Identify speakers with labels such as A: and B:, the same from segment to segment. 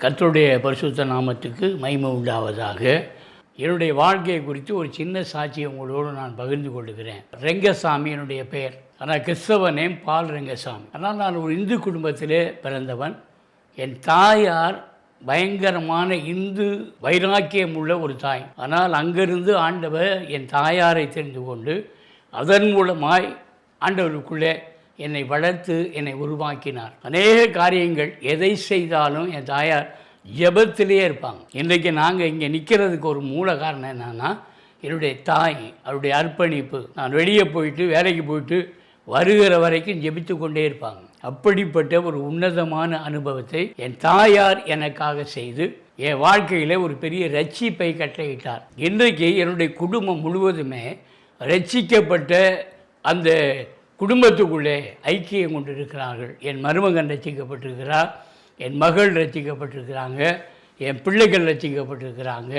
A: கர்த்தருடைய பரிசுத்த நாமத்துக்கு மகிமை உண்டாவதாக. என்னுடைய வாழ்க்கையை குறித்து ஒரு சின்ன சாட்சியை உங்களோடு நான் பகிர்ந்து கொள்கிறேன். ரெங்கசாமி என்னுடைய பெயர். ஆனால் கிறிஸ்தவ நேம் பால் ரெங்கசாமி. ஆனால் நான் ஒரு இந்து குடும்பத்திலே பிறந்தவன். என் தாயார் பயங்கரமான இந்து வைராக்கியம் உள்ள ஒரு தாய். ஆனால் அங்கிருந்து ஆண்டவர் என் தாயாரை தெரிந்து கொண்டு அதன் மூலமாய் ஆண்டவருக்குள்ளே என்னை வளர்த்து என்னை உருவாக்கினார். அநேக காரியங்கள் எதை செய்தாலும் என் தாயார் ஜெபத்திலே இருப்பாங்க. இன்றைக்கு நாங்கள் இங்கே நிற்கிறதுக்கு ஒரு மூல காரணம் என்னன்னா, என்னுடைய தாய் அவருடைய அர்ப்பணிப்பு. நான் வெளியே போயிட்டு வேலைக்கு போயிட்டு வருகிற வரைக்கும் ஜெபித்து கொண்டே இருப்பாங்க. அப்படிப்பட்ட ஒரு உன்னதமான அனுபவத்தை என் தாயார் எனக்காக செய்து என் வாழ்க்கையில் ஒரு பெரிய ரட்சிப்பை கட்டளையிட்டார். இன்றைக்கு என்னுடைய குடும்பம் முழுவதுமே ரட்சிக்கப்பட்ட அந்த குடும்பத்துக்குள்ளே ஐக்கியம் கொண்டு இருக்கிறார்கள். என் மருமகன் ரட்சிக்கப்பட்டிருக்கிறார், என் மகள் ரட்சிக்கப்பட்டிருக்கிறாங்க, என் பிள்ளைகள் ரட்சிக்கப்பட்டிருக்கிறாங்க,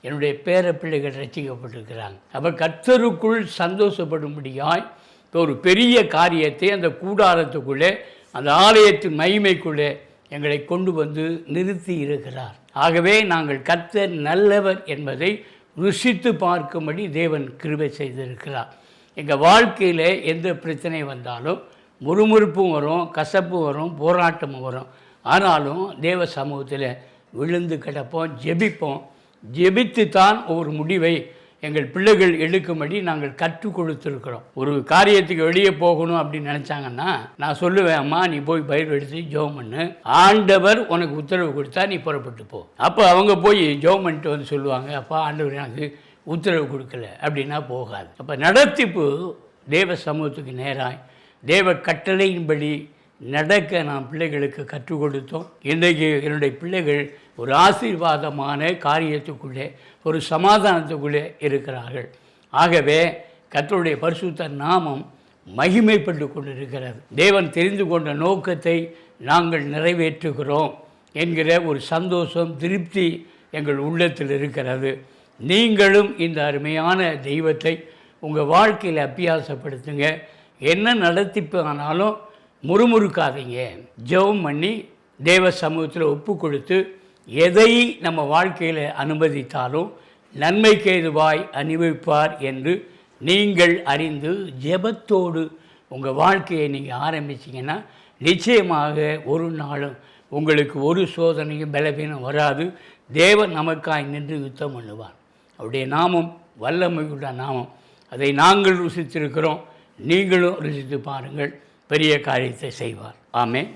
A: என்னுடைய பேர பிள்ளைகள் ரட்சிக்கப்பட்டிருக்கிறாங்க. அப்போ கர்த்தருக்குள் சந்தோஷப்படும்படியாய் ஒரு பெரிய காரியத்தை அந்த கூடாரத்துக்குள்ளே அந்த ஆலயத்தின் மகிமைக்குள்ளே எங்களை கொண்டு வந்து நிறுத்தி இருக்கிறார். ஆகவே நாங்கள் கர்த்தர் நல்லவர் என்பதை ருசித்து பார்க்கும்படி தேவன் கிருபை செய்திருக்கிறார். எங்கள் வாழ்க்கையில் எந்த பிரச்சனை வந்தாலும் முறுமுறுப்பும் வரும், கசப்பும் வரும், போராட்டமும் வரும். ஆனாலும் தேவ சமூகத்தில் விழுந்து கிடப்போம், ஜெபிப்போம். ஜெபித்து தான் ஒரு முடிவை எங்கள் பிள்ளைகள் எடுக்கும்படி நாங்கள் கற்றுக் கொடுத்துருக்குறோம். ஒரு காரியத்துக்கு வெளியே போகணும் அப்படின்னு நினச்சாங்கன்னா நான் சொல்லுவேன், அம்மா நீ போய் பயிர் எடுத்து ஜெபம் பண்ணு, ஆண்டவர் உனக்கு உத்தரவு கொடுத்தா நீ புறப்பட்டு போ. அப்போ அவங்க போய் ஜெபம் பண்ணிட்டு வந்து சொல்லுவாங்க, அப்பா ஆண்டவர் எனக்கு உத்தரவு கொடுக்கல அப்படின்னா போகாது. அப்போ நடத்திப்பு தேவ சமூகத்துக்கு நேராய் தேவ கட்டளையின்படி நடக்க நாம் பிள்ளைகளுக்கு கற்றுக் கொடுத்தோம். இன்றைக்கு என்னுடைய பிள்ளைகள் ஒரு ஆசீர்வாதமான காரியத்துக்குள்ளே ஒரு சமாதானத்துக்குள்ளே இருக்கிறார்கள். ஆகவே கர்த்தருடைய பரிசுத்த நாமம் மகிமைப்பட்டு கொண்டிருக்கிறது. தேவன் தெரிந்து கொண்ட நோக்கத்தை நாங்கள் நிறைவேற்றுகிறோம் என்கிற ஒரு சந்தோஷம், திருப்தி எங்கள் உள்ளத்தில் இருக்கிறது. நீங்களும் இந்த அருமையான தெய்வத்தை உங்கள் வாழ்க்கையில் அபியாசப்படுத்துங்க. என்ன நடத்திப்பு ஆனாலும் முறுமுறுக்காதீங்க. ஜெபம் பண்ணி தேவ சமூகத்தில் ஒப்பு கொடுத்து எதை நம்ம வாழ்க்கையில் அனுமதித்தாலும் நன்மைக்கு ஏதுவாய் அனுபவிப்பார் என்று நீங்கள் அறிந்து ஜெபத்தோடு உங்கள் வாழ்க்கையை நீங்கள் ஆரம்பிச்சிங்கன்னா நிச்சயமாக ஒரு நாளும் உங்களுக்கு ஒரு சோதனையும் பலவீனம் வராது. தேவன் நமக்காய் நின்று யுத்தம் பண்ணுவார். அவருடைய நாமம் வல்லமையுள்ள நாமம். அதை நாங்கள் ருசித்திருக்கிறோம், நீங்களும் ருசித்து பாருங்கள். பெரிய காரியத்தை செய்வார். ஆமென்.